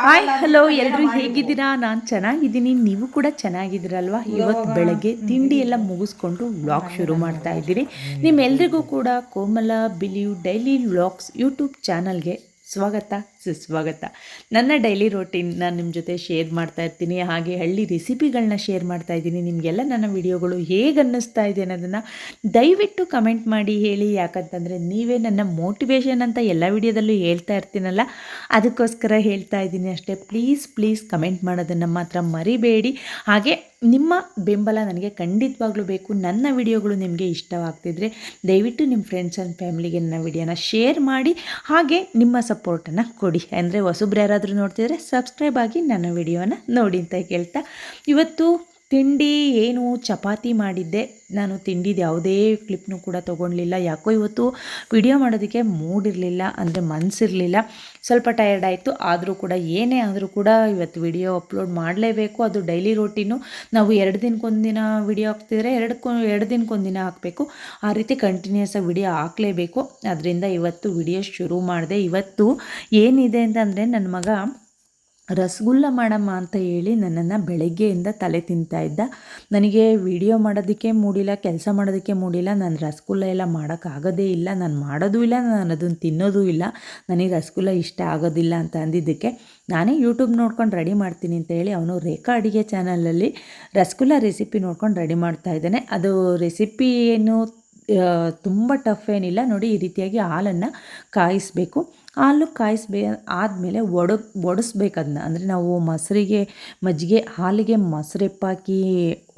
Hi hello ಎಲ್ಲರೂ ಹೇಗಿದ್ದೀರಾ? ನಾನು ಚೆನ್ನಾಗಿದ್ದೀನಿ, ನೀವು ಕೂಡ ಚೆನ್ನಾಗಿದ್ದೀರಲ್ವಾ? ಇವತ್ತು ಬೆಳಗ್ಗೆ ತಿಂಡಿ ಎಲ್ಲ ಮುಗಿಸ್ಕೊಂಡು ವ್ಲಾಗ್ ಶುರು ಮಾಡ್ತಾ ಇದ್ದೀನಿ. ನಿಮ್ಮೆಲ್ರಿಗೂ ಕೂಡ ಕೋಮಲ ಬಿಲೀವ್ ಡೈಲಿ ವ್ಲಾಗ್ಸ್ ಯೂಟ್ಯೂಬ್ ಚಾನಲ್ಗೆ ಸ್ವಾಗತ ಸುಸ್ವಾಗತ. ನನ್ನ ಡೈಲಿ ರೋಟೀನ್ ನಾನು ನಿಮ್ಮ ಜೊತೆ ಶೇರ್ ಮಾಡ್ತಾ ಇರ್ತೀನಿ, ಹಾಗೆ ಹಳ್ಳಿ ರೆಸಿಪಿಗಳನ್ನ ಶೇರ್ ಮಾಡ್ತಾ ಇದ್ದೀನಿ. ನಿಮಗೆಲ್ಲ ನನ್ನ ವಿಡಿಯೋಗಳು ಹೇಗೆ ಅನ್ನಿಸ್ತಾ ಇದೆ ಅನ್ನೋದನ್ನು ದಯವಿಟ್ಟು ಕಮೆಂಟ್ ಮಾಡಿ ಹೇಳಿ. ಯಾಕಂತಂದರೆ ನೀವೇ ನನ್ನ ಮೋಟಿವೇಶನ್ ಅಂತ ಎಲ್ಲ ವಿಡಿಯೋದಲ್ಲೂ ಹೇಳ್ತಾ ಇರ್ತೀನಲ್ಲ, ಅದಕ್ಕೋಸ್ಕರ ಹೇಳ್ತಾ ಇದ್ದೀನಿ ಅಷ್ಟೇ. ಪ್ಲೀಸ್ ಕಮೆಂಟ್ ಮಾಡೋದನ್ನು ಮಾತ್ರ ಮರಿಬೇಡಿ. ಹಾಗೆ ನಿಮ್ಮ ಬೆಂಬಲ ನನಗೆ ಖಂಡಿತವಾಗ್ಲೂ ಬೇಕು. ನನ್ನ ವಿಡಿಯೋಗಳು ನಿಮಗೆ ಇಷ್ಟವಾಗ್ತಿದ್ರೆ ದಯವಿಟ್ಟು ನಿಮ್ಮ ಫ್ರೆಂಡ್ಸ್ ಆ್ಯಂಡ್ ಫ್ಯಾಮಿಲಿಗೆ ನನ್ನ ವಿಡಿಯೋನ ಶೇರ್ ಮಾಡಿ, ಹಾಗೆ ನಿಮ್ಮ ಸಪೋರ್ಟನ್ನು ಕೊಡಿ. ಅಂದರೆ ಹೊಸಬ್ರು ಯಾರಾದರೂ ನೋಡ್ತಿದ್ರೆ ಸಬ್ಸ್ಕ್ರೈಬ್ ಆಗಿ ನನ್ನ ವಿಡಿಯೋನ ನೋಡಿ ಅಂತ ಕೇಳ್ತಾ, ಇವತ್ತು ತಿಂಡಿ ಏನು ಚಪಾತಿ ಮಾಡಿದ್ದೆ. ನಾನು ತಿಂಡಿದ್ದು ಯಾವುದೇ ಕ್ಲಿಪ್ನೂ ಕೂಡ ತೊಗೊಳ್ಲಿಲ್ಲ. ಯಾಕೋ ಇವತ್ತು ವಿಡಿಯೋ ಮಾಡೋದಕ್ಕೆ ಮೂಡಿರಲಿಲ್ಲ, ಅಂದರೆ ಮನಸ್ಸಿರಲಿಲ್ಲ. ಸ್ವಲ್ಪ ಟಯರ್ಡ್ ಆಯಿತು. ಆದರೂ ಕೂಡ ಏನೇ ಆದರೂ ಕೂಡ ಇವತ್ತು ವಿಡಿಯೋ ಅಪ್ಲೋಡ್ ಮಾಡಲೇಬೇಕು. ಅದು ಡೈಲಿ ರೋಟೀನು. ನಾವು 2 ದಿನಕ್ಕೊಂದಿನ ವಿಡಿಯೋ ಹಾಕ್ತಿದ್ರೆ 2 ದಿನಕ್ಕೊಂದಿನ ಹಾಕಬೇಕು. ಆ ರೀತಿ ಕಂಟಿನ್ಯೂಸ್ ಆಗಿ ವಿಡಿಯೋ ಹಾಕಲೇಬೇಕು. ಅದರಿಂದ ಇವತ್ತು ವಿಡಿಯೋ ಶುರು ಮಾಡಿದೆ. ಇವತ್ತು ಏನಿದೆ ಅಂತಂದರೆ, ನನ್ನ ಮಗ ರಸಗುಲ್ಲ ಮಾಡಮ್ಮ ಅಂತ ಹೇಳಿ ನನ್ನನ್ನು ಬೆಳಗ್ಗೆಯಿಂದ ತಲೆ ತಿಂತಾ ಇದ್ದ. ನನಗೆ ವಿಡಿಯೋ ಮಾಡೋದಕ್ಕೆ ಮೂಡಿಲ್ಲ, ಕೆಲಸ ಮಾಡೋದಕ್ಕೆ ಮೂಡಿಲ್ಲ. ನಾನು ರಸಗುಲ್ಲ ಎಲ್ಲ ಮಾಡೋಕ್ಕಾಗೋದೇ ಇಲ್ಲ, ನಾನು ಮಾಡೋದೂ ಇಲ್ಲ, ನಾನು ಅದನ್ನು ತಿನ್ನೋದೂ ಇಲ್ಲ. ನನಗೆ ರಸಗುಲ್ಲ ಇಷ್ಟ ಆಗೋದಿಲ್ಲ ಅಂತ ಅಂದಿದ್ದಕ್ಕೆ ನಾನೇ ಯೂಟ್ಯೂಬ್ ನೋಡ್ಕೊಂಡು ರೆಡಿ ಮಾಡ್ತೀನಿ ಅಂತ ಹೇಳಿ ಅವನು ರೇಖಾ ಅಡುಗೆ ಚಾನಲಲ್ಲಿ ರಸಗುಲ್ಲ ರೆಸಿಪಿ ನೋಡ್ಕೊಂಡು ರೆಡಿ ಮಾಡ್ತಾ ಇದ್ದಾನೆ. ಅದು ರೆಸಿಪಿ ಏನು ತುಂಬ ಟಫ್ ಏನಿಲ್ಲ. ನೋಡಿ, ಈ ರೀತಿಯಾಗಿ ಹಾಲನ್ನು ಕಾಯಿಸಬೇಕು. ಹಾಲು ಆದಮೇಲೆ ಒಡಿಸ್ಬೇಕು ಅದನ್ನ. ಅಂದರೆ ನಾವು ಮೊಸರಿಗೆ ಮಜ್ಜಿಗೆ ಹಾಲಿಗೆ ಮೊಸರೆಪ್ಪಾಕಿ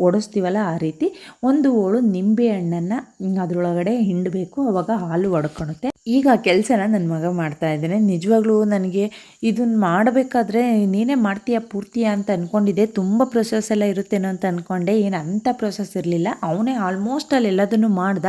ಒಡಿಸ್ತೀವಲ್ಲ, ಆ ರೀತಿ ಒಂದು ಹೋಳು ನಿಂಬೆ ಹಣ್ಣನ್ನು ಅದರೊಳಗಡೆ ಹಿಂಡಬೇಕು. ಆವಾಗ ಹಾಲು ಒಡ್ಕೊಳುತ್ತೆ. ಈಗ ಕೆಲಸನ ನನ್ನ ಮಗ ಮಾಡ್ತಾ ಇದ್ದಾನೆ. ನಿಜವಾಗ್ಲೂ ನನಗೆ ಇದನ್ನು ಮಾಡಬೇಕಾದ್ರೆ ನೀನೇ ಮಾಡ್ತೀಯಾ ಪೂರ್ತಿಯಾ ಅಂತ ಅಂದ್ಕೊಂಡಿದ್ದೆ. ತುಂಬ ಪ್ರೊಸೆಸ್ ಎಲ್ಲ ಇರುತ್ತೇನೋ ಅಂತ ಅಂದ್ಕೊಂಡೆ. ಏನು ಅಂಥ ಪ್ರೊಸೆಸ್ ಇರಲಿಲ್ಲ. ಅವನೇ ಆಲ್ಮೋಸ್ಟ್ ಅಲ್ಲಿ ಎಲ್ಲದನ್ನು ಮಾಡ್ದ.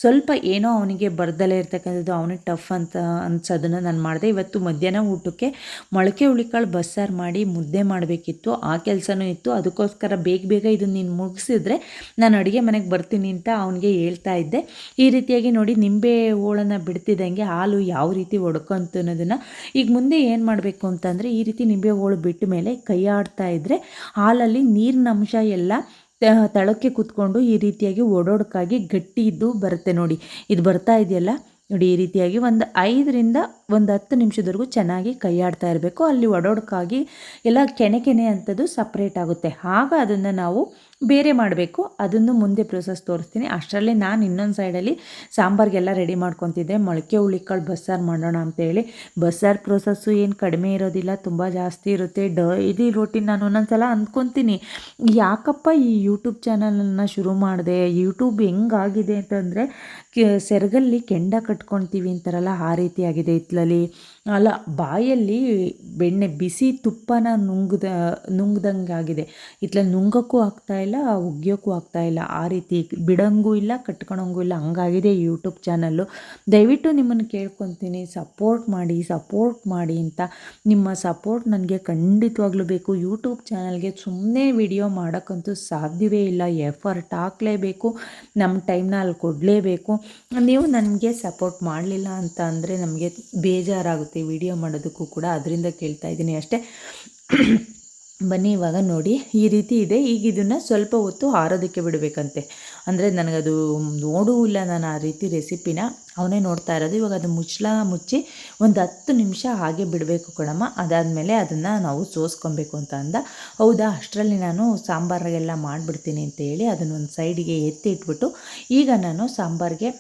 ಸ್ವಲ್ಪ ಏನೋ ಅವನಿಗೆ ಬರ್ದಲೇ ಇರ್ತಕ್ಕಂಥದ್ದು, ಅವನಿಗೆ ಟಫ್ ಅಂತ ಅನ್ಸೋದನ್ನು ನಾನು ಮಾಡಿದೆ. ಇವತ್ತು ಮಧ್ಯಾಹ್ನ ಊಟಕ್ಕೆ ಮೊಳಕೆ ಹುಳಿಕಾಳು ಬಸ್ಸಾರು ಮಾಡಿ ಮುದ್ದೆ ಮಾಡಬೇಕಿತ್ತು. ಆ ಕೆಲಸನೂ ಇತ್ತು. ಅದಕ್ಕೋಸ್ಕರ ಬೇಗ ಇದನ್ನು ನೀನು ಮುಗಿಸಿದ್ರೆ ನಾನು ಅಡುಗೆ ಮನೆಗೆ ಬರ್ತೀನಿ ಅಂತ ಅವನಿಗೆ ಹೇಳ್ತಾ ಇದ್ದೆ. ಈ ರೀತಿಯಾಗಿ ನೋಡಿ, ನಿಂಬೆ ಹೋಳನ್ನು ಬಿಡ್ತಿದ್ದಂಗೆ ಹಾಲು ಯಾವ ರೀತಿ ಒಡ್ಕೊಂತು ಅನ್ನೋದನ್ನು. ಈಗ ಮುಂದೆ ಏನು ಮಾಡಬೇಕು ಅಂತಂದರೆ, ಈ ರೀತಿ ನಿಂಬೆ ಹೋಳು ಬಿಟ್ಟ ಮೇಲೆ ಕೈ ಆಡ್ತಾ ಇದ್ದರೆ ಹಾಲಲ್ಲಿ ನೀರಿನ ಅಂಶ ಎಲ್ಲ ತಳಕ್ಕೆ ಕೂತ್ಕೊಂಡು ಈ ರೀತಿಯಾಗಿ ಒಡೊಡ್ಕಾಗಿ ಗಟ್ಟಿ ಇದ್ದು ಬರುತ್ತೆ. ನೋಡಿ, ಇದು ಬರ್ತಾ ಇದೆಯಲ್ಲ, ನೋಡಿ, ಈ ರೀತಿಯಾಗಿ ಒಂದು 5ರಿಂದ 10 ನಿಮಿಷದವರೆಗೂ ಚೆನ್ನಾಗಿ ಕೈ ಆಡ್ತಾ ಇರಬೇಕು. ಅಲ್ಲಿ ಒಡೊಡ್ಕಾಗಿ ಎಲ್ಲ ಕೆನೆ ಅಂಥದ್ದು ಸಪ್ರೇಟ್ ಆಗುತ್ತೆ. ಆಗ ಅದನ್ನು ನಾವು ಬೇರೆ ಮಾಡಬೇಕು. ಅದನ್ನು ಮುಂದೆ ಪ್ರೊಸೆಸ್ ತೋರಿಸ್ತೀನಿ. ಅಷ್ಟರಲ್ಲೇ ನಾನು ಇನ್ನೊಂದು ಸೈಡಲ್ಲಿ ಸಾಂಬಾರಿಗೆಲ್ಲ ರೆಡಿ ಮಾಡ್ಕೊತಿದ್ದೆ. ಮೊಳಕೆ ಹುಳಿಕಾಳು ಬಸ್ಸಾರು ಮಾಡೋಣ ಅಂತೇಳಿ. ಬಸ್ಸಾರು ಪ್ರೊಸೆಸ್ಸು ಏನು ಕಡಿಮೆ ಇರೋದಿಲ್ಲ, ತುಂಬ ಜಾಸ್ತಿ ಇರುತ್ತೆ. Daily routine. ನಾನು ಒಂದೊಂದು ಸಲ ಅಂದ್ಕೊತೀನಿ, ಯಾಕಪ್ಪ ಈ ಯೂಟ್ಯೂಬ್ ಚಾನಲನ್ನು ಶುರು ಮಾಡಿದೆ. ಯೂಟ್ಯೂಬ್ ಹೆಂಗಾಗಿದೆ ಅಂತಂದರೆ, ಸೆರಗಲ್ಲಿ ಕೆಂಡ ಕಟ್ಕೊಳ್ತೀವಿ ಅಂತಾರಲ್ಲ, ಆ ರೀತಿಯಾಗಿದೆ. ಇತ್ಲಲ್ಲಿ ಅಲ್ಲ, ಬಾಯಲ್ಲಿ ಬೆಣ್ಣೆ ಬಿಸಿ ತುಪ್ಪನ ನುಂಗ್ದಂಗೆ ಆಗಿದೆ. ಇತ್ಲಲ್ಲಿ ನುಂಗೋಕ್ಕೂ ಆಗ್ತಾಯಿಲ್ಲ, ಉಗಿಯೋಕ್ಕೂ ಆಗ್ತಾಯಿಲ್ಲ. ಆ ರೀತಿ ಬಿಡೋಂಗೂ ಇಲ್ಲ, ಕಟ್ಕೊಳಂಗೂ ಇಲ್ಲ, ಹಂಗಾಗಿದೆ ಯೂಟ್ಯೂಬ್ ಚಾನಲ್ಲು. ದಯವಿಟ್ಟು ನಿಮ್ಮನ್ನು ಕೇಳ್ಕೊತೀನಿ, ಸಪೋರ್ಟ್ ಮಾಡಿ ಅಂತ. ನಿಮ್ಮ ಸಪೋರ್ಟ್ ನನಗೆ ಖಂಡಿತವಾಗ್ಲೂ ಬೇಕು. ಯೂಟ್ಯೂಬ್ ಚಾನಲ್ಗೆ ಸುಮ್ಮನೆ ವಿಡಿಯೋ ಮಾಡೋಕ್ಕಂತೂ ಸಾಧ್ಯವೇ ಇಲ್ಲ. ಎಫರ್ಟ್ ಹಾಕಲೇಬೇಕು, ನಮ್ಮ ಟೈಮ್ನ ಅಲ್ಲಿ ಕೊಡಲೇಬೇಕು. ನೀವು ನನಗೆ ಸಪೋರ್ಟ್ ಮಾಡಲಿಲ್ಲ ಅಂತ ಅಂದರೆ ನಮಗೆ ಬೇಜಾರಾಗುತ್ತೆ ವಿಡಿಯೋ ಮಾಡೋದಕ್ಕೂ ಕೂಡ. ಅದರಿಂದ ಕೇಳ್ತಾ ಇದ್ದೀನಿ ಅಷ್ಟೇ. ಬನ್ನಿ, ಇವಾಗ ನೋಡಿ, ಈ ರೀತಿ ಇದೆ. ಈಗ ಇದನ್ನು ಸ್ವಲ್ಪ ಹೊತ್ತು ಆರೋದಕ್ಕೆ ಬಿಡಬೇಕಂತೆ. ಅಂದರೆ ನನಗದು ನೋಡೂ ಇಲ್ಲ ನಾನು ಆ ರೀತಿ ರೆಸಿಪಿನ. ಅವನೇ ನೋಡ್ತಾ ಇರೋದು. ಇವಾಗ ಅದು ಮುಚ್ಚಿ ಒಂದು 10 ನಿಮಿಷ ಹಾಗೆ ಬಿಡಬೇಕು ಕಣಮ್ಮ. ಅದಾದಮೇಲೆ ಅದನ್ನು ನಾವು ಸೋಸ್ಕೊಬೇಕು ಅಂತ ಅಂದ. ಹೌದಾ, ಅಷ್ಟರಲ್ಲಿ ನಾನು ಸಾಂಬಾರಿಗೆಲ್ಲ ಮಾಡಿಬಿಡ್ತೀನಿ ಅಂತ ಹೇಳಿ ಅದನ್ನೊಂದು ಸೈಡಿಗೆ ಎತ್ತಿ ಇಟ್ಬಿಟ್ಟು, ಈಗ ನಾನು ಸಾಂಬಾರಿಗೆ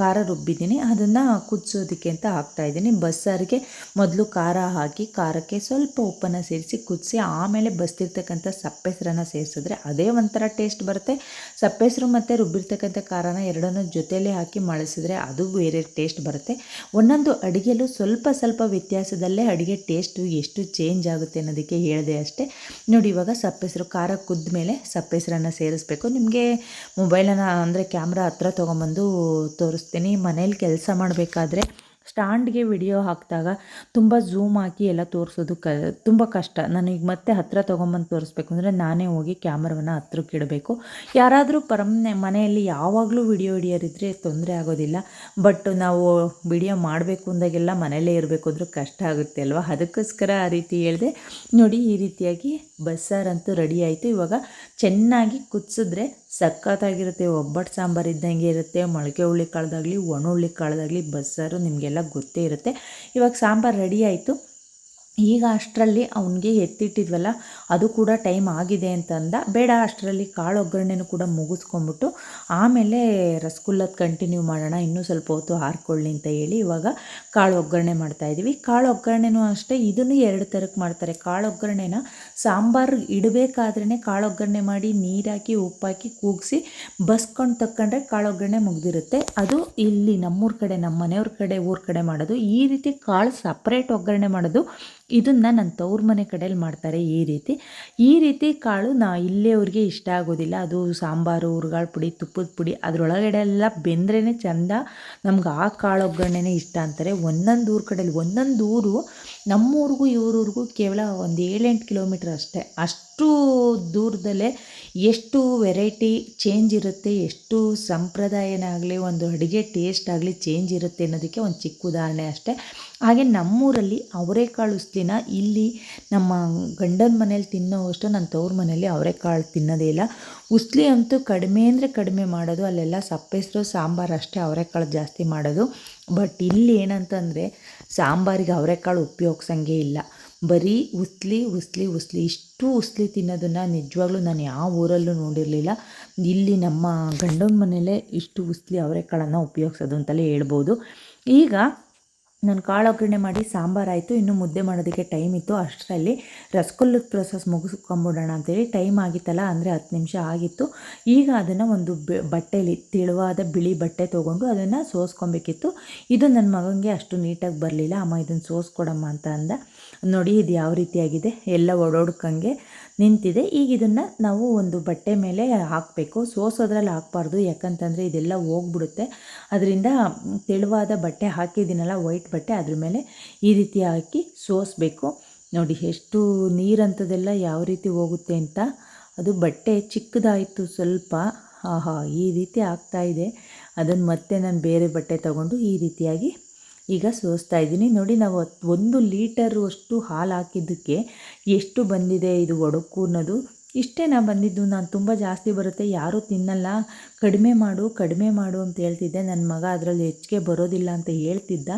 ಖಾರ ರುಬ್ಬಿದ್ದೀನಿ. ಅದನ್ನು ಕುದಿಸೋದಕ್ಕೆ ಅಂತ ಹಾಕ್ತಾಯಿದ್ದೀನಿ. ಬಸ್ಸಾರಿಗೆ ಮೊದಲು ಖಾರ ಹಾಕಿ, ಖಾರಕ್ಕೆ ಸ್ವಲ್ಪ ಉಪ್ಪನ್ನು ಸೇರಿಸಿ ಕುದಿಸಿ, ಆಮೇಲೆ ಬಸ್ತಿರ್ತಕ್ಕಂಥ ಸಪ್ಪೆಸರನ್ನು ಸೇರಿಸಿದ್ರೆ ಅದೇ ಒಂಥರ ಟೇಸ್ಟ್ ಬರುತ್ತೆ. ಸಪ್ಪೆಸರು ಮತ್ತು ರುಬ್ಬಿರ್ತಕ್ಕಂಥ ಖಾರನ ಎರಡನ್ನೂ ಜೊತೆಯಲ್ಲೇ ಹಾಕಿ ಮಳಿಸಿದ್ರೆ ಅದು ಬೇರೆ ಟೇಸ್ಟ್ ಬರುತ್ತೆ. ಒಂದೊಂದು ಅಡುಗೆಯಲ್ಲೂ ಸ್ವಲ್ಪ ವ್ಯತ್ಯಾಸದಲ್ಲೇ ಅಡುಗೆ ಟೇಸ್ಟು ಎಷ್ಟು ಚೇಂಜ್ ಆಗುತ್ತೆ ಅನ್ನೋದಕ್ಕೆ ಹೇಳಿದೆ ಅಷ್ಟೇ. ನೋಡಿ, ಇವಾಗ ಸಪ್ಪೆಸರು ಖಾರ ಕುದ್ದ ಮೇಲೆ ಸಪ್ಪೆಸರನ್ನು ಸೇರಿಸ್ಬೇಕು. ನಿಮಗೆ ಮೊಬೈಲನ್ನು ಅಂದರೆ ಕ್ಯಾಮ್ರಾ ಹತ್ರ ತೊಗೊಂಬಂದು ತೋರಿಸ್ತೀನಿ. ಮನೇಲಿ ಕೆಲಸ ಮಾಡಬೇಕಾದ್ರೆ ಸ್ಟ್ಯಾಂಡ್ಗೆ ವಿಡಿಯೋ ಹಾಕಿದಾಗ ತುಂಬ ಝೂಮ್ ಹಾಕಿ ಎಲ್ಲ ತೋರಿಸೋದು ತುಂಬ ಕಷ್ಟ. ನನಗೆ ಮತ್ತೆ ಹತ್ತಿರ ತೊಗೊಂಬಂದು ತೋರಿಸ್ಬೇಕು ಅಂದರೆ ನಾನೇ ಹೋಗಿ ಕ್ಯಾಮ್ರಾವನ್ನು ಹತ್ರಕ್ಕೆ ಇಡಬೇಕು. ಯಾರಾದರೂ ಮನೆಯಲ್ಲಿ ಯಾವಾಗಲೂ ವಿಡಿಯೋ ಹಿಡಿಯೋರಿದ್ದರೆ ತೊಂದರೆ ಆಗೋದಿಲ್ಲ. ಬಟ್ ನಾವು ವಿಡಿಯೋ ಮಾಡಬೇಕು ಅಂದಾಗೆಲ್ಲ ಮನೆಯಲ್ಲೇ ಇರಬೇಕು ಅಂದರೂ ಕಷ್ಟ ಆಗುತ್ತೆ ಅಲ್ವಾ. ಅದಕ್ಕೋಸ್ಕರ ಆ ರೀತಿ ಹೇಳಿದೆ. ನೋಡಿ ಈ ರೀತಿಯಾಗಿ ಬಸ್ಸಾರಂತೂ ರೆಡಿ ಆಯಿತು. ಇವಾಗ ಚೆನ್ನಾಗಿ ಕುದಿಸಿದ್ರೆ ಸಖತ್ತಾಗಿರುತ್ತೆ. ಒಬ್ಬಟ್ಟು ಸಾಂಬಾರು ಇದ್ದಂಗೆ ಇರುತ್ತೆ. ಮೊಳಕೆ ಹುಳ್ಳಿ ಕಾಳ್ದಾಗಲಿ ಒಣ ಹುಳ್ಳಿ ಕಾಳ್ದಾಗಲಿ ಬಸ್ಸಾರು ನಿಮಗೆಲ್ಲ ಗೊತ್ತೇ ಇರುತ್ತೆ. ಇವಾಗ ಸಾಂಬಾರು ರೆಡಿ ಆಯಿತು. ಈಗ ಅಷ್ಟರಲ್ಲಿ ಅವನಿಗೆ ಎತ್ತಿಟ್ಟಿದ್ವಲ್ಲ ಅದು ಕೂಡ ಟೈಮ್ ಆಗಿದೆ ಅಂತ ಅಂದ. ಬೇಡ, ಅಷ್ಟರಲ್ಲಿ ಕಾಳು ಒಗ್ಗರಣೆನೂ ಕೂಡ ಮುಗಿಸ್ಕೊಂಬಿಟ್ಟು ಆಮೇಲೆ ರಸಗುಲ್ಲದ ಕಂಟಿನ್ಯೂ ಮಾಡೋಣ, ಇನ್ನೂ ಸ್ವಲ್ಪ ಹೊತ್ತು ಹಾರ್ಕೊಳ್ಳಿ ಅಂತ ಹೇಳಿ ಇವಾಗ ಕಾಳು ಒಗ್ಗರಣೆ ಮಾಡ್ತಾಯಿದ್ದೀವಿ. ಕಾಳು ಒಗ್ಗರಣೆನೂ ಅಷ್ಟೇ, ಇದನ್ನು 2 ಥರಕ್ಕೆ ಮಾಡ್ತಾರೆ. ಕಾಳು ಒಗ್ಗರಣೆನ ಸಾಂಬಾರು ಇಡಬೇಕಾದ್ರೇ ಕಾಳು ಒಗ್ಗರಣೆ ಮಾಡಿ ನೀರಾಕಿ ಉಪ್ಪಾಕಿ ಕೂಗಿಸಿ ಬಸ್ಕೊಂಡು ತಕ್ಕೊಂಡ್ರೆ ಕಾಳು ಒಗ್ಗರಣೆ ಮುಗ್ದಿರುತ್ತೆ. ಅದು ಇಲ್ಲಿ ನಮ್ಮೂರ ಕಡೆ, ನಮ್ಮ ಮನೆಯವ್ರ ಕಡೆ, ಊರ ಕಡೆ ಮಾಡೋದು. ಈ ರೀತಿ ಕಾಳು ಸಪ್ರೇಟ್ ಒಗ್ಗರಣೆ ಮಾಡೋದು ಇದನ್ನು ನನ್ನ ತವ್ರ ಮನೆ ಕಡೆಯಲ್ಲಿ ಮಾಡ್ತಾರೆ. ಈ ರೀತಿ ಕಾಳು ಇಲ್ಲೇವ್ರಿಗೆ ಇಷ್ಟ ಆಗೋದಿಲ್ಲ. ಅದು ಸಾಂಬಾರು, ಹುರ್ಗಾಳ ಪುಡಿ, ತುಪ್ಪದ ಪುಡಿ ಅದರೊಳಗಡೆ ಎಲ್ಲ ಬೆಂದ್ರೇ ಚೆಂದ. ನಮ್ಗೆ ಆ ಕಾಳು ಒಗ್ಗರಣೆನೇ ಇಷ್ಟ ಅಂತಾರೆ. ಒಂದೊಂದು ಊರ ಕಡೆಯಲ್ಲಿ ಒಂದೊಂದು ಊರು, ನಮ್ಮೂರಿಗೂ ಇವ್ರೂರಿಗೂ ಕೇವಲ ಒಂದು 7-8 ಕಿಲೋಮೀಟ್ರ್ ಅಷ್ಟೇ. ಅಷ್ಟು ದೂರದಲ್ಲೇ ಎಷ್ಟು ವೆರೈಟಿ ಚೇಂಜ್ ಇರುತ್ತೆ, ಎಷ್ಟು ಸಂಪ್ರದಾಯನೇ ಆಗಲಿ, ಒಂದು ಅಡುಗೆ ಟೇಸ್ಟ್ ಆಗಲಿ ಚೇಂಜ್ ಇರುತ್ತೆ ಅನ್ನೋದಕ್ಕೆ ಒಂದು ಚಿಕ್ಕ ಉದಾಹರಣೆ ಅಷ್ಟೇ. ಹಾಗೆ ನಮ್ಮೂರಲ್ಲಿ ಅವರೆಕಾಳು ಉಸ್ಲಿನ ಇಲ್ಲಿ ನಮ್ಮ ಗಂಡನ ಮನೇಲಿ ತಿನ್ನೋವಷ್ಟು ನನ್ನ ತವ್ರ ಮನೇಲಿ ಅವರೆಕಾಳು ತಿನ್ನೋದೇ ಇಲ್ಲ. ಉಸ್ಲಿ ಅಂತೂ ಕಡಿಮೆ ಅಂದರೆ ಕಡಿಮೆ ಮಾಡೋದು. ಅಲ್ಲೆಲ್ಲ ಸಪ್ಪೆಸರು ಸಾಂಬಾರು ಅಷ್ಟೇ ಅವರೆಕಾಳು ಜಾಸ್ತಿ ಮಾಡೋದು. ಬಟ್ ಇಲ್ಲಿ ಏನಂತಂದರೆ ಸಾಂಬಾರಿಗೆ ಅವರೆಕಾಳು ಉಪಯೋಗಿಸಂಗೇ ಇಲ್ಲ. ಬರೀ ಉಸ್ಲಿ ಉಸ್ಲಿ ಉಸ್ಲಿ, ಇಷ್ಟು ಉಸ್ಲಿ ತಿನ್ನೋದನ್ನು ನಿಜವಾಗ್ಲೂ ನಾನು ಯಾವ ಊರಲ್ಲೂ ನೋಡಿರಲಿಲ್ಲ. ಇಲ್ಲಿ ನಮ್ಮ ಗಂಡನ ಮನೆಯಲ್ಲೇ ಇಷ್ಟು ಉಸ್ಲಿ ಅವರೆಕಾಳನ್ನು ಉಪಯೋಗಿಸೋದು ಅಂತಲೇ ಹೇಳ್ಬೋದು. ಈಗ ನಾನು ಕಾಳು ಒಗ್ಗರಣೆ ಮಾಡಿ ಸಾಂಬಾರಾಯಿತು. ಇನ್ನು ಮುದ್ದೆ ಮಾಡೋದಕ್ಕೆ ಟೈಮ್ ಇತ್ತು. ಅಷ್ಟರಲ್ಲಿ ರಸಗುಲ್ಲದ ಪ್ರೊಸೆಸ್ ಮುಗಿಸ್ಕೊಂಬಿಡೋಣ ಅಂತೇಳಿ ಟೈಮ್ ಆಗಿತ್ತಲ್ಲ, ಅಂದರೆ 10 ನಿಮಿಷ ಆಗಿತ್ತು. ಈಗ ಅದನ್ನು ಒಂದು ಬಟ್ಟೆಯಲ್ಲಿ ತೆಳುವಾದ ಬಿಳಿ ಬಟ್ಟೆ ತೊಗೊಂಡು ಅದನ್ನು ಸೋಸ್ಕೊಬೇಕಿತ್ತು. ಇದು ನನ್ನ ಮಗನಿಗೆ ಅಷ್ಟು ನೀಟಾಗಿ ಬರಲಿಲ್ಲ. ಅಮ್ಮ ಇದನ್ನು ಸೋಸ್ಕೊಡಮ್ಮ ಅಂತ ಅಂದ. ನೋಡಿ ಇದು ಯಾವ ರೀತಿಯಾಗಿದೆ, ಎಲ್ಲ ಒಡೋಡ್ಕಂಗೆ ನಿಂತಿದೆ. ಈಗ ಇದನ್ನು ನಾವು ಒಂದು ಬಟ್ಟೆ ಮೇಲೆ ಹಾಕಬೇಕು. ಸೋಸೋದ್ರಲ್ಲಿ ಹಾಕಬಾರ್ದು, ಯಾಕಂತಂದರೆ ಇದೆಲ್ಲ ಹೋಗ್ಬಿಡುತ್ತೆ. ಅದರಿಂದ ತೆಳುವಾದ ಬಟ್ಟೆ ಹಾಕಿದ್ದೀನಲ್ಲ, ವೈಟ್ ಬಟ್ಟೆ, ಅದ್ರ ಮೇಲೆ ಈ ರೀತಿ ಹಾಕಿ ಸೋಸಬೇಕು. ನೋಡಿ ಎಷ್ಟು ನೀರಂಥದ್ದೆಲ್ಲ ಯಾವ ರೀತಿ ಹೋಗುತ್ತೆ ಅಂತ. ಅದು ಬಟ್ಟೆ ಚಿಕ್ಕದಾಯಿತು ಸ್ವಲ್ಪ. ಆಹಾ, ಈ ರೀತಿ ಆಗ್ತಾಯಿದೆ. ಅದನ್ನು ಮತ್ತೆ ನಾನು ಬೇರೆ ಬಟ್ಟೆ ತಗೊಂಡು ಈ ರೀತಿಯಾಗಿ ಈಗ ಸೋಸ್ತಾ ಇದ್ದೀನಿ. ನೋಡಿ, ನಾವು 1 ಲೀಟರು ಅಷ್ಟು ಹಾಲು ಹಾಕಿದ್ದಕ್ಕೆ ಎಷ್ಟು ಬಂದಿದೆ ಇದು ಒಡಕು ಅನ್ನೋದು. ಇಷ್ಟೇ ಬಂದಿದ್ದು. ನಾನು ತುಂಬ ಜಾಸ್ತಿ ಬರುತ್ತೆ, ಯಾರೂ ತಿನ್ನಲ್ಲ, ಕಡಿಮೆ ಮಾಡು ಅಂತ ಹೇಳ್ತಿದ್ದೆ. ನನ್ನ ಮಗ ಅದರಲ್ಲಿ ಹೆಚ್ಚಿಗೆ ಬರೋದಿಲ್ಲ ಅಂತ ಹೇಳ್ತಿದ್ದ.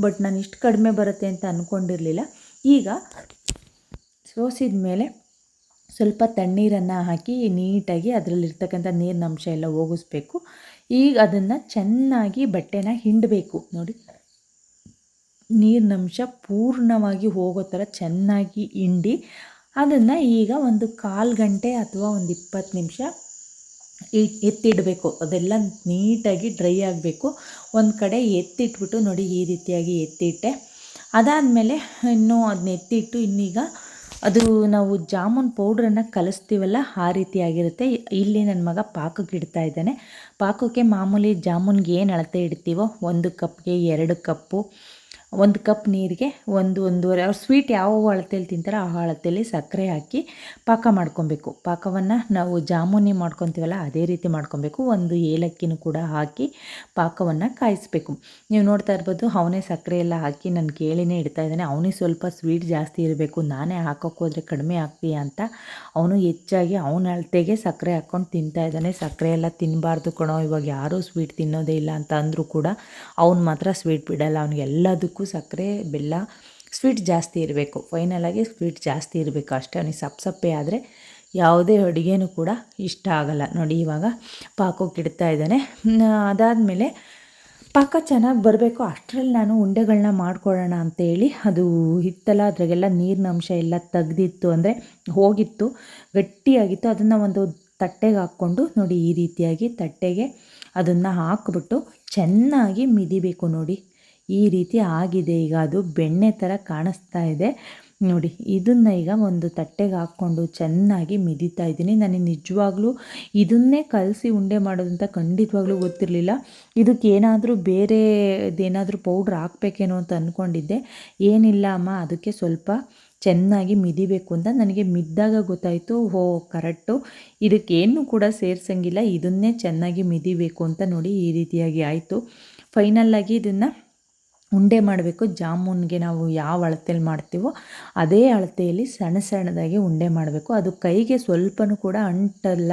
ಬಟ್ ನಾನು ಇಷ್ಟು ಕಡಿಮೆ ಬರುತ್ತೆ ಅಂತ ಅಂದ್ಕೊಂಡಿರಲಿಲ್ಲ. ಈಗ ಸೋಸಿದ ಮೇಲೆ ಸ್ವಲ್ಪ ತಣ್ಣೀರನ್ನು ಹಾಕಿ ನೀಟಾಗಿ ಅದರಲ್ಲಿರ್ತಕ್ಕಂಥ ನೀರಿನ ಅಂಶ ಎಲ್ಲ ಹೋಗಿಸ್ಬೇಕು. ಈಗ ಅದನ್ನು ಚೆನ್ನಾಗಿ ಬಟ್ಟೆನ ಹಿಂಡಬೇಕು. ನೋಡಿ, ನೀರಿನಂಶ ಪೂರ್ಣವಾಗಿ ಹೋಗೋ ಥರ ಚೆನ್ನಾಗಿ ಹಿಂಡಿ ಅದನ್ನು ಈಗ ಒಂದು 1/4 ಗಂಟೆ ಅಥವಾ ಒಂದು 20 ನಿಮಿಷ ಎತ್ತಿಡಬೇಕು. ಅದೆಲ್ಲ ನೀಟಾಗಿ ಡ್ರೈ ಆಗಬೇಕು. ಒಂದು ಕಡೆ ಎತ್ತಿಟ್ಬಿಟ್ಟು ನೋಡಿ ಈ ರೀತಿಯಾಗಿ ಎತ್ತಿಟ್ಟೆ. ಅದಾದಮೇಲೆ ಇನ್ನೂ ಅದನ್ನ ಎತ್ತಿಟ್ಟು ಇನ್ನೀಗ ಅದು ನಾವು ಜಾಮೂನ್ ಪೌಡ್ರನ್ನು ಕಲಿಸ್ತೀವಲ್ಲ ಆ ರೀತಿಯಾಗಿರುತ್ತೆ. ಇಲ್ಲಿ ನನ್ನ ಮಗ ಪಾಕಕ್ಕೆ ಇಡ್ತಾ ಇದ್ದಾನೆ. ಪಾಕಕ್ಕೆ ಮಾಮೂಲಿ ಜಾಮೂನ್ಗೆ ಏನು ಅಳತೆ ಇಡ್ತೀವೋ 1 ಕಪ್ಗೆ 2 ಕಪ್ಪು, 1 ಕಪ್ ನೀರಿಗೆ 1-1.5 ಅವ್ರು ಸ್ವೀಟ್ ಯಾವ ಅಳತೆಯಲ್ಲಿ ತಿಂತಾರೋ ಆ ಅಳತೆಯಲ್ಲಿ ಸಕ್ಕರೆ ಹಾಕಿ ಪಾಕ ಮಾಡ್ಕೊಬೇಕು. ಪಾಕವನ್ನು ನಾವು ಜಾಮೂನಿ ಮಾಡ್ಕೊತೀವಲ್ಲ ಅದೇ ರೀತಿ ಮಾಡ್ಕೊಬೇಕು. 1 ಏಲಕ್ಕಿನೂ ಕೂಡ ಹಾಕಿ ಪಾಕವನ್ನು ಕಾಯಿಸಬೇಕು. ನೀವು ನೋಡ್ತಾ ಇರ್ಬೋದು, ಅವನೇ ಸಕ್ಕರೆ ಎಲ್ಲ ಹಾಕಿ ನಾನು ಕೇಳಿನೇ ಇಡ್ತಾ ಇದ್ದಾನೆ. ಅವನಿಗೆ ಸ್ವಲ್ಪ ಸ್ವೀಟ್ ಜಾಸ್ತಿ ಇರಬೇಕು, ನಾನೇ ಹಾಕೋಕ್ಕೆ ಹೋದರೆ ಕಡಿಮೆ ಆಗ್ತೀಯ ಅಂತ ಅವನು ಹೆಚ್ಚಾಗಿ ಅವನ ಅಳತೆಗೆ ಸಕ್ಕರೆ ಹಾಕ್ಕೊಂಡು ತಿಂತಾ ಇದ್ದಾನೆ. ಸಕ್ಕರೆ ಎಲ್ಲ ತಿನ್ನಬಾರ್ದು ಕಣೋ, ಇವಾಗ ಯಾರೂ ಸ್ವೀಟ್ ತಿನ್ನೋದೇ ಇಲ್ಲ ಅಂತ ಅಂದರೂ ಕೂಡ ಅವ್ನು ಮಾತ್ರ ಸ್ವೀಟ್ ಬಿಡಲ್ಲ. ಅವ್ನಿಗೆ ಎಲ್ಲದಕ್ಕೂ ಸಕ್ಕರೆ, ಬೆಲ್ಲ, ಸ್ವೀಟ್ ಜಾಸ್ತಿ ಇರಬೇಕು. ಫೈನಲಾಗಿ ಸ್ವೀಟ್ ಜಾಸ್ತಿ ಇರಬೇಕು ಅಷ್ಟೇ. ಅವನಿಗೆ ಸಪ್ಪೆ ಆದರೆ ಯಾವುದೇ ಅಡುಗೆನೂ ಕೂಡ ಇಷ್ಟ ಆಗಲ್ಲ. ನೋಡಿ, ಇವಾಗ ಪಾಕಕ್ಕೆ ಇಡ್ತಾ ಇದ್ದಾನೆ. ಅದಾದಮೇಲೆ ಪಾಕ ಚೆನ್ನಾಗಿ ಬರಬೇಕು. ಅಷ್ಟರಲ್ಲಿ ನಾನು ಉಂಡೆಗಳನ್ನ ಮಾಡ್ಕೊಳ್ಳೋಣ ಅಂತೇಳಿ, ಅದು ಹಿತ್ತಲ್ಲ ಅದ್ರಾಗೆಲ್ಲ ನೀರಿನ ಅಂಶ ಎಲ್ಲ ತೆಗ್ದಿತ್ತು, ಅಂದರೆ ಹೋಗಿತ್ತು, ಗಟ್ಟಿಯಾಗಿತ್ತು. ಅದನ್ನು ಒಂದು ತಟ್ಟೆಗೆ ಹಾಕ್ಕೊಂಡು ನೋಡಿ ಈ ರೀತಿಯಾಗಿ ತಟ್ಟೆಗೆ ಅದನ್ನು ಹಾಕಿಬಿಟ್ಟು ಚೆನ್ನಾಗಿ ಮಿದಿಬೇಕು. ನೋಡಿ ಈ ರೀತಿ ಆಗಿದೆ. ಈಗ ಅದು ಬೆಣ್ಣೆ ಥರ ಕಾಣಿಸ್ತಾ ಇದೆ. ನೋಡಿ ಇದನ್ನು ಈಗ ಒಂದು ತಟ್ಟೆಗೆ ಹಾಕ್ಕೊಂಡು ಚೆನ್ನಾಗಿ ಮಿದಿತಾ ಇದ್ದೀನಿ. ನನಗೆ ನಿಜವಾಗ್ಲೂ ಇದನ್ನೇ ಕಲಸಿ ಉಂಡೆ ಮಾಡೋದಂತ ಖಂಡಿತವಾಗ್ಲೂ ಗೊತ್ತಿರಲಿಲ್ಲ. ಇದಕ್ಕೆ ಏನಾದರೂ ಬೇರೆದೇನಾದರೂ ಪೌಡ್ರ್ ಹಾಕ್ಬೇಕೇನೋ ಅಂತ ಅಂದ್ಕೊಂಡಿದ್ದೆ. ಏನಿಲ್ಲ ಅಮ್ಮ, ಅದಕ್ಕೆ ಸ್ವಲ್ಪ ಚೆನ್ನಾಗಿ ಮಿದಿಬೇಕು ಅಂತ ನನಗೆ ಮಿದ್ದಾಗ ಗೊತ್ತಾಯಿತು. ಕರೆಕ್ಟು, ಇದಕ್ಕೇನು ಕೂಡ ಸೇರಿಸಂಗಿಲ್ಲ, ಇದನ್ನೇ ಚೆನ್ನಾಗಿ ಮಿದಿಬೇಕು ಅಂತ. ನೋಡಿ ಈ ರೀತಿಯಾಗಿ ಆಯಿತು. ಫೈನಲ್ಲಾಗಿ ಇದನ್ನು ಉಂಡೆ ಮಾಡಬೇಕು. ಜಾಮೂನ್ಗೆ ನಾವು ಯಾವ ಅಳತೆಯಲ್ಲಿ ಮಾಡ್ತೀವೋ ಅದೇ ಅಳತೆಯಲ್ಲಿ ಸಣ್ಣ ಸಣ್ಣದಾಗಿ ಉಂಡೆ ಮಾಡಬೇಕು. ಅದು ಕೈಗೆ ಸ್ವಲ್ಪನೂ ಕೂಡ ಅಂಟಲ್ಲ.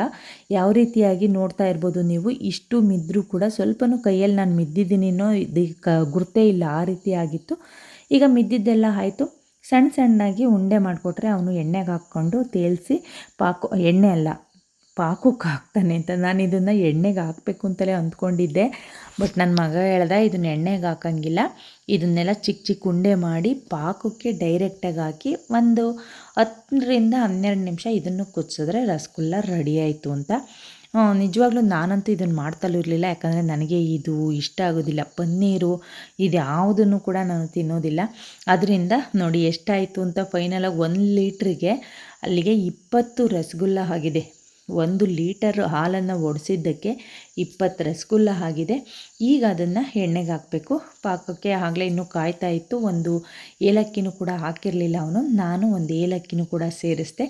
ಯಾವ ರೀತಿಯಾಗಿ ನೋಡ್ತಾ ಇರ್ಬೋದು ನೀವು, ಇಷ್ಟು ಮಿದ್ದರೂ ಕೂಡ ಸ್ವಲ್ಪನೂ ಕೈಯಲ್ಲಿ ನಾನು ಮಿದ್ದಿದ್ದೀನಿನೋ ಇದು ಗುರ್ತೇ ಇಲ್ಲ, ಆ ರೀತಿ ಆಗಿತ್ತು. ಈಗ ಮಿದ್ದಿದ್ದೆಲ್ಲ ಆಯಿತು. ಸಣ್ಣ ಸಣ್ಣದಾಗಿ ಉಂಡೆ ಮಾಡಿಕೊಟ್ರೆ ಅವನು ಎಣ್ಣೆಗೆ ಹಾಕ್ಕೊಂಡು ತೇಲಿಸಿ ಎಣ್ಣೆ ಅಲ್ಲ ಪಾಕಕ್ಕೆ ಹಾಕ್ತಾನೆ ಅಂತ. ನಾನು ಇದನ್ನು ಎಣ್ಣೆಗೆ ಹಾಕಬೇಕು ಅಂತಲೇ ಅಂದ್ಕೊಂಡಿದ್ದೆ. ಬಟ್ ನನ್ನ ಮಗ ಹೇಳ್ದ ಇದನ್ನು ಎಣ್ಣೆಗೆ ಹಾಕಂಗಿಲ್ಲ, ಇದನ್ನೆಲ್ಲ ಚಿಕ್ಕ ಚಿಕ್ಕ ಉಂಡೆ ಮಾಡಿ ಪಾಕಕ್ಕೆ ಡೈರೆಕ್ಟಾಗಿ ಹಾಕಿ ಒಂದು 10-12 ನಿಮಿಷ ಇದನ್ನು ಕುದಿಸಿದ್ರೆ ರಸಗುಲ್ಲ ರೆಡಿ ಆಯಿತು ಅಂತ. ನಿಜವಾಗ್ಲೂ ನಾನಂತೂ ಇದನ್ನು ಮಾಡ್ತಲೂ ಇರಲಿಲ್ಲ, ಯಾಕಂದರೆ ನನಗೆ ಇದು ಇಷ್ಟ ಆಗೋದಿಲ್ಲ. ಪನ್ನೀರು ಇದು ಯಾವುದನ್ನು ಕೂಡ ನಾನು ತಿನ್ನೋದಿಲ್ಲ. ಅದರಿಂದ ನೋಡಿ ಎಷ್ಟಾಯಿತು ಅಂತ. ಫೈನಲಾಗಿ 1 ಲೀಟ್ರಿಗೆ ಅಲ್ಲಿಗೆ 20 ರಸಗುಲ್ಲ ಆಗಿದೆ. 1 ಲೀಟರ್ ಹಾಲನ್ನು ಒಡಿಸಿದ್ದಕ್ಕೆ 20 ರಸಗುಲ್ಲ ಆಗಿದೆ. ಈಗ ಅದನ್ನು ಎಣ್ಣೆಗೆ ಹಾಕಬೇಕು ಪಾಕಕ್ಕೆ. ಆಗಲೇ ಇನ್ನೂ ಕಾಯ್ತಾ ಇತ್ತು. ಒಂದು ಏಲಕ್ಕಿನೂ ಕೂಡ ಹಾಕಿರಲಿಲ್ಲ ಅವನು, ನಾನು ಒಂದು ಏಲಕ್ಕಿನೂ ಕೂಡ ಸೇರಿಸಿದೆ.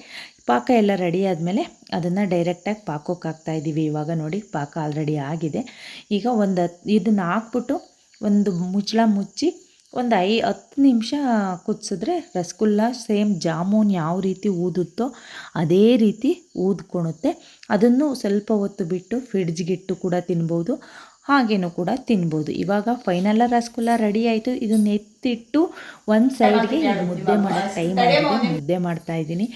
ಪಾಕ ಎಲ್ಲ ರೆಡಿ ಆದಮೇಲೆ ಅದನ್ನು ಡೈರೆಕ್ಟಾಗಿ ಪಾಕಕ್ಕೆ ಹಾಕ್ತಾಯಿದ್ದೀವಿ. ಇವಾಗ ನೋಡಿ ಪಾಕ ಆಲ್ರೆಡಿ ಆಗಿದೆ. ಈಗ ಇದನ್ನು ಹಾಕ್ಬಿಟ್ಟು ಒಂದು ಮುಚ್ಚಳ ಮುಚ್ಚಿ ಒಂದು 10 ನಿಮಿಷ ಕುದಿಸಿದ್ರೆ ರಸಗುಲ್ಲ ಸೇಮ್ ಜಾಮೂನ್ ಯಾವ ರೀತಿ ಊದುತ್ತೋ ಅದೇ ರೀತಿ ಊದ್ಕೊಳುತ್ತೆ. ಅದನ್ನು ಸ್ವಲ್ಪ ಹೊತ್ತು ಬಿಟ್ಟು ಫ್ರಿಡ್ಜ್ಗಿಟ್ಟು ಕೂಡ ತಿನ್ಬೋದು, ಹಾಗೇನೂ ಕೂಡ ತಿನ್ಬೋದು. ಇವಾಗ ಫೈನಲ್ಲ ರಸಗುಲ್ಲ ರೆಡಿ ಆಯಿತು. ಇದನ್ನು ಎತ್ತಿಟ್ಟು ಒಂದು ಸೈಡ್ಗೆ ಮುದ್ದೆ ಮಾಡೋಕ್ಕೆ ಟೈಮ್ ಆಗಿದೆ. ಮುದ್ದೆ ಮಾಡ್ತಾಯಿದ್ದೀನಿ.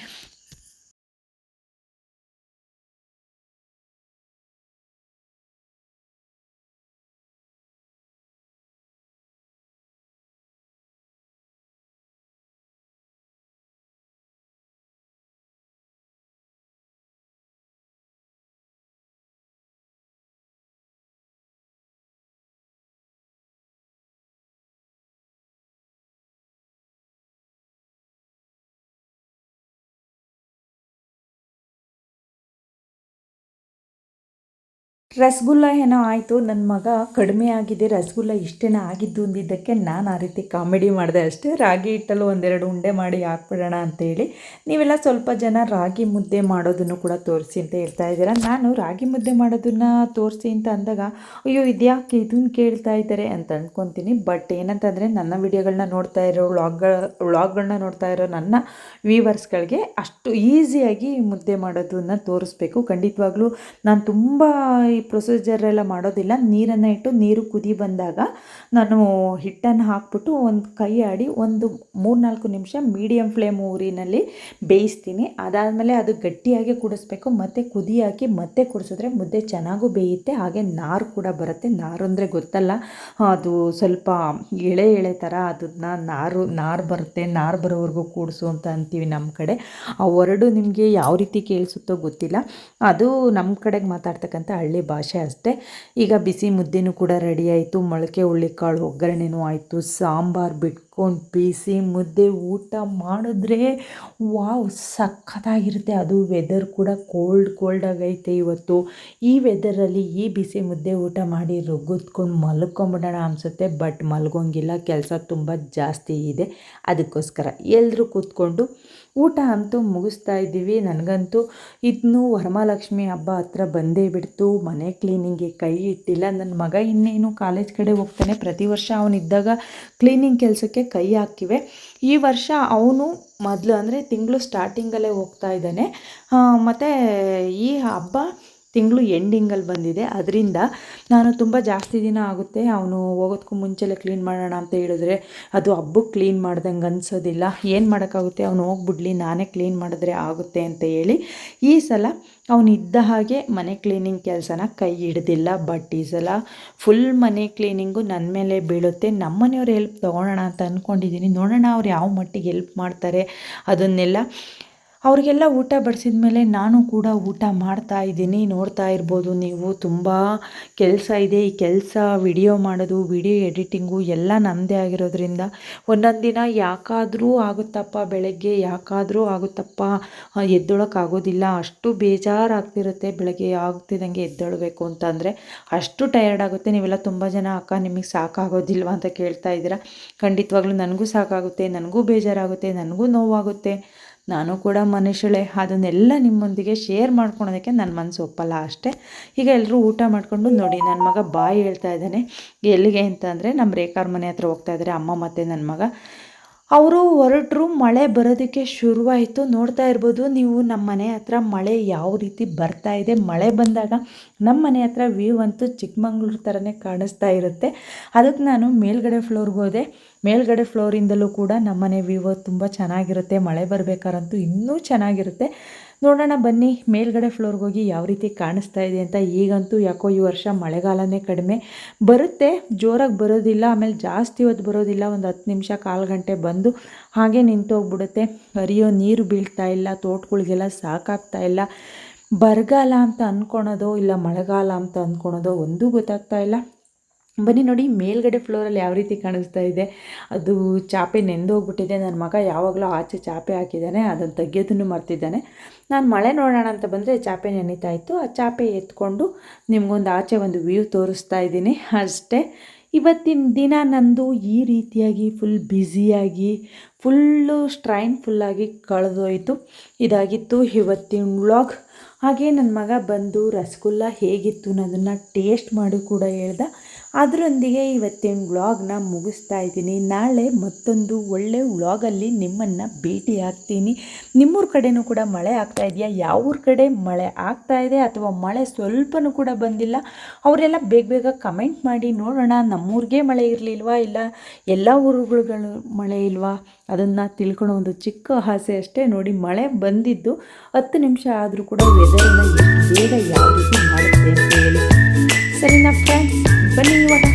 ರಸಗುಲ್ಲ ಏನೋ ಆಯಿತು. ನನ್ನ ಮಗ ಕಡಿಮೆ ಆಗಿದೆ ರಸಗುಲ್ಲ ಇಷ್ಟೇನೋ ಆಗಿದ್ದು ಅಂದಿದ್ದಕ್ಕೆ ನಾನು ಆ ರೀತಿ ಕಾಮಿಡಿ ಮಾಡಿದೆ ಅಷ್ಟೇ. ರಾಗಿ ಹಿಟ್ಟಲ್ಲಿ 1-2 ಉಂಡೆ ಮಾಡಿ ಹಾಕ್ಬಿಡೋಣ ಅಂತೇಳಿ. ನೀವೆಲ್ಲ ಸ್ವಲ್ಪ ಜನ ರಾಗಿ ಮುದ್ದೆ ಮಾಡೋದನ್ನು ಕೂಡ ತೋರಿಸಿ ಅಂತ ಹೇಳ್ತಾ ಇದ್ದೀರಾ. ನಾನು ರಾಗಿ ಮುದ್ದೆ ಮಾಡೋದನ್ನು ತೋರಿಸಿ ಅಂತ ಅಂದಾಗ ಅಯ್ಯೋ ಇದ್ಯಾಕೆ ಇದನ್ನು ಕೇಳ್ತಾ ಇದ್ದಾರೆ ಅಂತ ಅಂದ್ಕೊತೀನಿ. ಬಟ್ ಏನಂತಂದರೆ ನನ್ನ ವಿಡಿಯೋಗಳನ್ನ ನೋಡ್ತಾ ಇರೋ ವ್ಲಾಗ್ಗಳನ್ನ ನೋಡ್ತಾ ಇರೋ ನನ್ನ ವ್ಯೂವರ್ಸ್ಗಳಿಗೆ ಅಷ್ಟು ಈಸಿಯಾಗಿ ಮುದ್ದೆ ಮಾಡೋದನ್ನು ತೋರಿಸ್ಬೇಕು. ಖಂಡಿತವಾಗ್ಲೂ ನಾನು ತುಂಬ ಈ ಪ್ರೊಸೀಜರೆಲ್ಲ ಮಾಡೋದಿಲ್ಲ. ನೀರನ್ನು ಇಟ್ಟು ನೀರು ಕುದಿ ಬಂದಾಗ ನಾನು ಹಿಟ್ಟನ್ನು ಹಾಕ್ಬಿಟ್ಟು ಒಂದು ಕೈ ಆಡಿ ಒಂದು 3-4 ನಿಮಿಷ ಮೀಡಿಯಮ್ ಫ್ಲೇಮ್ ಊರಿನಲ್ಲಿ ಬೇಯಿಸ್ತೀನಿ. ಅದಾದಮೇಲೆ ಅದು ಗಟ್ಟಿಯಾಗಿ ಕುಡಿಸ್ಬೇಕು. ಮತ್ತು ಕುದಿ ಹಾಕಿ ಮತ್ತೆ ಕುಡಿಸಿದ್ರೆ ಮುದ್ದೆ ಚೆನ್ನಾಗೂ ಬೇಯುತ್ತೆ, ಹಾಗೆ ನಾರು ಕೂಡ ಬರುತ್ತೆ. ನಾರು ಅಂದರೆ ಗೊತ್ತಲ್ಲ, ಅದು ಸ್ವಲ್ಪ ಎಳೆ ಥರ ಅದನ್ನು ನಾರು ಬರುತ್ತೆ. ನಾರು ಬರೋವರೆಗೂ ಕೂಡಿಸು ಅಂತ ಅಂತೀವಿ ನಮ್ಮ ಕಡೆ. ಆ ವರ್ಡು ನಿಮಗೆ ಯಾವ ರೀತಿ ಕೇಳಿಸುತ್ತೋ ಗೊತ್ತಿಲ್ಲ, ಅದು ನಮ್ಮ ಕಡೆಗೆ ಮಾತಾಡ್ತಕ್ಕಂಥ ಹಳ್ಳಿ ಭಾಷೆ ಅಷ್ಟೇ. ಈಗ ಬಿಸಿ ಮುದ್ದೆನೂ ಕೂಡ ರೆಡಿ ಆಯಿತು. ಮೊಳಕೆ ಹುಳ್ಳಿಕಾಳು ಒಗ್ಗರಣೆನೂ ಆಯಿತು. ಸಾಂಬಾರು ಬಿಟ್ಕೊಂಡು ಬಿಸಿ ಮುದ್ದೆ ಊಟ ಮಾಡಿದ್ರೆ ವಾವ್ ಸಖತ್ತಾಗಿರುತ್ತೆ. ಅದು ವೆದರ್ ಕೂಡ ಕೋಲ್ಡಾಗೈತೆ ಇವತ್ತು. ಈ ವೆದರಲ್ಲಿ ಈ ಬಿಸಿ ಮುದ್ದೆ ಊಟ ಮಾಡಿ ರೊಗ್ಗುತ್ಕೊಂಡು ಮಲ್ಕೊಂಬಿಡೋಣ ಅನಿಸುತ್ತೆ. ಬಟ್ ಮಲ್ಗೋಂಗಿಲ್ಲ, ಕೆಲಸ ತುಂಬ ಜಾಸ್ತಿ ಇದೆ. ಅದಕ್ಕೋಸ್ಕರ ಎಲ್ಲರೂ ಕೂತ್ಕೊಂಡು ಊಟ ಅಂತೂ ಮುಗಿಸ್ತಾ ಇದ್ದೀವಿ. ನನಗಂತೂ ಇನ್ನೂ ವರಮಹಾಲಕ್ಷ್ಮಿ ಹಬ್ಬ ಹತ್ರ ಬಂದೇ ಬಿಡ್ತು. ಮನೆ ಕ್ಲೀನಿಂಗ್ಗೆ ಕೈ ಇಟ್ಟಿಲ್ಲ. ನನ್ನ ಮಗ ಇನ್ನೇನು ಕಾಲೇಜ್ ಕಡೆ ಹೋಗ್ತಾನೆ. ಪ್ರತಿ ವರ್ಷ ಅವನಿದ್ದಾಗ ಕ್ಲೀನಿಂಗ್ ಕೆಲಸಕ್ಕೆ ಕೈ ಹಾಕಿವೆ. ಈ ವರ್ಷ ಅವನು ಮೊದಲು ಅಂದರೆ ತಿಂಗಳು ಸ್ಟಾರ್ಟಿಂಗಲ್ಲೇ ಹೋಗ್ತಾ ಇದ್ದಾನೆ. ಮತ್ತು ಈ ಹಬ್ಬ ತಿಂಗಳು ಎಂಡಿಂಗಲ್ಲಿ ಬಂದಿದೆ. ಅದರಿಂದ ನಾನು ತುಂಬ ಜಾಸ್ತಿ ದಿನ ಆಗುತ್ತೆ. ಅವನು ಹೋಗೋದಕ್ಕೂ ಮುಂಚೆಲೆ ಕ್ಲೀನ್ ಮಾಡೋಣ ಅಂತ ಹೇಳಿದ್ರೆ ಅದು ಹಬ್ಬಕ್ಕೆ ಕ್ಲೀನ್ ಮಾಡ್ದಂಗೆ ಅನಿಸೋದಿಲ್ಲ. ಏನು ಮಾಡೋಕ್ಕಾಗುತ್ತೆ, ಅವನು ಹೋಗ್ಬಿಡ್ಲಿ, ನಾನೇ ಕ್ಲೀನ್ ಮಾಡಿದ್ರೆ ಆಗುತ್ತೆ ಅಂತ ಹೇಳಿ ಈ ಸಲ ಅವನಿದ್ದ ಹಾಗೆ ಮನೆ ಕ್ಲೀನಿಂಗ್ ಕೆಲಸನ ಕೈ ಹಿಡ್ದಿಲ್ಲ. ಬಟ್ ಈ ಸಲ ಫುಲ್ ಮನೆ ಕ್ಲೀನಿಂಗು ನನ್ನ ಮೇಲೆ ಬೀಳುತ್ತೆ. ನಮ್ಮ ಮನೆಯವ್ರ ಹೆಲ್ಪ್ ತೊಗೊಳ್ಳೋಣ ಅಂತ ಅಂದ್ಕೊಂಡಿದ್ದೀನಿ. ನೋಡೋಣ ಅವ್ರು ಯಾವ ಮಟ್ಟಿಗೆ ಹೆಲ್ಪ್ ಮಾಡ್ತಾರೆ ಅದನ್ನೆಲ್ಲ. ಅವರಿಗೆಲ್ಲ ಊಟ ಬಡಿಸಿದ ಮೇಲೆ ನಾನು ಕೂಡ ಊಟ ಮಾಡ್ತಾ ಇದ್ದೀನಿ. ನೋಡ್ತಾ ಇರ್ಬೋದು ನೀವು, ತುಂಬ ಕೆಲಸ ಇದೆ. ಈ ಕೆಲಸ ವಿಡಿಯೋ ಮಾಡೋದು, ವಿಡಿಯೋ ಎಡಿಟಿಂಗು ಎಲ್ಲ ನಮ್ಮದೇ ಆಗಿರೋದ್ರಿಂದ ಒಂದೊಂದು ದಿನ ಯಾಕಾದರೂ ಆಗುತ್ತಪ್ಪ, ಬೆಳಗ್ಗೆ ಯಾಕಾದರೂ ಆಗುತ್ತಪ್ಪ, ಎದ್ದೊಳಕ್ಕಾಗೋದಿಲ್ಲ. ಅಷ್ಟು ಬೇಜಾರಾಗ್ತಿರುತ್ತೆ ಬೆಳಗ್ಗೆ ಆಗ್ತಿದ್ದಂಗೆ ಎದ್ದೇಳಬೇಕು ಅಂತಂದರೆ. ಅಷ್ಟು ಟಯರ್ಡ್ ಆಗುತ್ತೆ. ನೀವೆಲ್ಲ ತುಂಬ ಜನ ಅಕ್ಕ ನಿಮಗೆ ಸಾಕಾಗೋದಿಲ್ವಾ ಅಂತ ಕೇಳ್ತಾ ಇದ್ದೀರಾ. ಖಂಡಿತವಾಗ್ಲೂ ನನಗೂ ಸಾಕಾಗುತ್ತೆ, ನನಗೂ ಬೇಜಾರಾಗುತ್ತೆ, ನನಗೂ ನೋವಾಗುತ್ತೆ. ನಾನು ಕೂಡ ಮನುಷ್ಯಳೆ. ಅದನ್ನೆಲ್ಲ ನಿಮ್ಮೊಂದಿಗೆ ಶೇರ್ ಮಾಡ್ಕೊಳೋದಕ್ಕೆ ನನ್ನ ಮನಸ್ಸು ಒಪ್ಪಲ್ಲ ಅಷ್ಟೇ. ಈಗ ಎಲ್ಲರೂ ಊಟ ಮಾಡಿಕೊಂಡು ನೋಡಿ, ನನ್ನ ಮಗ ಬಾಯಿ ಹೇಳ್ತಾ ಇದ್ದಾನೆ. ಎಲ್ಲಿಗೆ ಅಂತಂದರೆ ನಮ್ಮ ರೇಖಾರ್ ಮನೆ ಹತ್ರ ಹೋಗ್ತಾ ಇದ್ದಾರೆ ಅಮ್ಮ ಮತ್ತು ನನ್ನ ಮಗ. ಅವರು ಹೊರಟರು, ಮಳೆ ಬರೋದಕ್ಕೆ ಶುರುವಾಯಿತು. ನೋಡ್ತಾ ಇರ್ಬೋದು ನೀವು ನಮ್ಮ ಮನೆ ಹತ್ರ ಮಳೆ ಯಾವ ರೀತಿ ಬರ್ತಾ ಇದೆ. ಮಳೆ ಬಂದಾಗ ನಮ್ಮ ಮನೆ ಹತ್ರ ವ್ಯೂ ಅಂತೂ ಚಿಕ್ಕಮಂಗ್ಳೂರು ಥರನೇ ಕಾಣಿಸ್ತಾ ಇರುತ್ತೆ. ಅದಕ್ಕೆ ನಾನು ಮೇಲ್ಗಡೆ ಫ್ಲೋರ್ಗೆ ಹೋದೆ. ಮೇಲ್ಗಡೆ ಫ್ಲೋರಿಂದಲೂ ಕೂಡ ನಮ್ಮನೆ ವ್ಯೂ ತುಂಬ ಚೆನ್ನಾಗಿರುತ್ತೆ. ಮಳೆ ಬರಬೇಕಾರಂತೂ ಇನ್ನೂ ಚೆನ್ನಾಗಿರುತ್ತೆ. ನೋಡೋಣ ಬನ್ನಿ ಮೇಲ್ಗಡೆ ಫ್ಲೋರ್ಗೆ ಹೋಗಿ ಯಾವ ರೀತಿ ಕಾಣಿಸ್ತಾ ಇದೆ ಅಂತ. ಈಗಂತೂ ಯಾಕೋ ಈ ವರ್ಷ ಮಳೆಗಾಲನೇ ಕಡಿಮೆ. ಬರುತ್ತೆ, ಜೋರಾಗಿ ಬರೋದಿಲ್ಲ, ಆಮೇಲೆ ಜಾಸ್ತಿ ಹೊತ್ತು ಬರೋದಿಲ್ಲ. ಒಂದು 10 ನಿಮಿಷ, ಕಾಲು ಗಂಟೆ ಬಂದು ಹಾಗೆ ನಿಂತೋಗ್ಬಿಡುತ್ತೆ. ಹರಿಯೋ ನೀರು ಬೀಳ್ತಾ ಇಲ್ಲ, ತೋಟಗಳಿಗೆಲ್ಲ ಸಾಕಾಗ್ತಾ ಇಲ್ಲ. ಬರಗಾಲ ಅಂತ ಅಂದ್ಕೊಳೋದೋ ಇಲ್ಲ ಮಳೆಗಾಲ ಅಂತ ಅಂದ್ಕೊಳೋದೋ ಒಂದೂ ಗೊತ್ತಾಗ್ತಾ ಇಲ್ಲ. ಬನ್ನಿ ನೋಡಿ ಮೇಲ್ಗಡೆ ಫ್ಲೋರಲ್ಲಿ ಯಾವ ರೀತಿ ಕಾಣಿಸ್ತಾ ಇದೆ. ಅದು ಚಾಪೆ ನೆಂದೋಗ್ಬಿಟ್ಟಿದೆ. ನನ್ನ ಮಗ ಯಾವಾಗಲೂ ಆಚೆ ಚಾಪೆ ಹಾಕಿದ್ದಾನೆ, ಅದನ್ನು ತೆಗೆಯೋದನ್ನು ಮರ್ತಿದ್ದಾನೆ. ನಾನು ಮಳೆ ನೋಡೋಣ ಅಂತ ಬಂದರೆ ಚಾಪೆ ನೆನೀತಾ ಇತ್ತು. ಆ ಚಾಪೆ ಎತ್ಕೊಂಡು ನಿಮಗೊಂದು ಆಚೆ ಒಂದು ವ್ಯೂ ತೋರಿಸ್ತಾ ಇದ್ದೀನಿ ಅಷ್ಟೇ. ಇವತ್ತಿನ ದಿನ ನಂದು ಈ ರೀತಿಯಾಗಿ ಫುಲ್ ಬ್ಯುಸಿಯಾಗಿ, ಫುಲ್ಲು ಸ್ಟ್ರೈನ್ಫುಲ್ಲಾಗಿ ಕಳೆದೋಯ್ತು. ಇದಾಗಿತ್ತು ಇವತ್ತಿನ ವ್ಲಾಗ್. ಹಾಗೆ ನನ್ನ ಮಗ ಬಂದು ರಸಗುಲ್ಲ ಹೇಗಿತ್ತು ಅನ್ನೋದನ್ನು ಟೇಸ್ಟ್ ಮಾಡಿ ಕೂಡ ಹೇಳ್ದ. ಅದರೊಂದಿಗೆ ಇವತ್ತಿನ ವ್ಲಾಗ್ನ ಮುಗಿಸ್ತಾ ಇದ್ದೀನಿ. ನಾಳೆ ಮತ್ತೊಂದು ಒಳ್ಳೆ ವ್ಲಾಗಲ್ಲಿ ನಿಮ್ಮನ್ನು ಭೇಟಿ ಆಗ್ತೀನಿ. ನಿಮ್ಮೂರ ಕಡೆನೂ ಕೂಡ ಮಳೆ ಆಗ್ತಾ ಇದೆಯಾ? ಯಾವ ಊರ ಕಡೆ ಮಳೆ ಆಗ್ತಾ ಇದೆ ಅಥವಾ ಮಳೆ ಸ್ವಲ್ಪನೂ ಕೂಡ ಬಂದಿಲ್ಲ? ಅವರೆಲ್ಲ ಬೇಗ ಕಮೆಂಟ್ ಮಾಡಿ ನೋಡೋಣ. ನಮ್ಮೂರಿಗೆ ಮಳೆ ಇರಲಿಲ್ವಾ, ಇಲ್ಲ ಎಲ್ಲ ಊರುಗಳು ಮಳೆ ಇಲ್ವಾ? ಅದನ್ನು ತಿಳ್ಕೊಳ್ಳೋ ಒಂದು ಚಿಕ್ಕ ಆಸೆ ಅಷ್ಟೇ. ನೋಡಿ ಮಳೆ ಬಂದಿದ್ದು 10 ನಿಮಿಷ ಆದರೂ ಕೂಡ ವೆದರನ್ನು ಎಷ್ಟು ಬೇಗ ಯಾವ ರೀತಿ ಮಾಡುತ್ತೆ ಅಂತ ಹೇಳಿ. ಸರಿನಾ ಫ್ರೆಂಡ್ಸ್, ಬನ್ನಿ ಇವಾಗ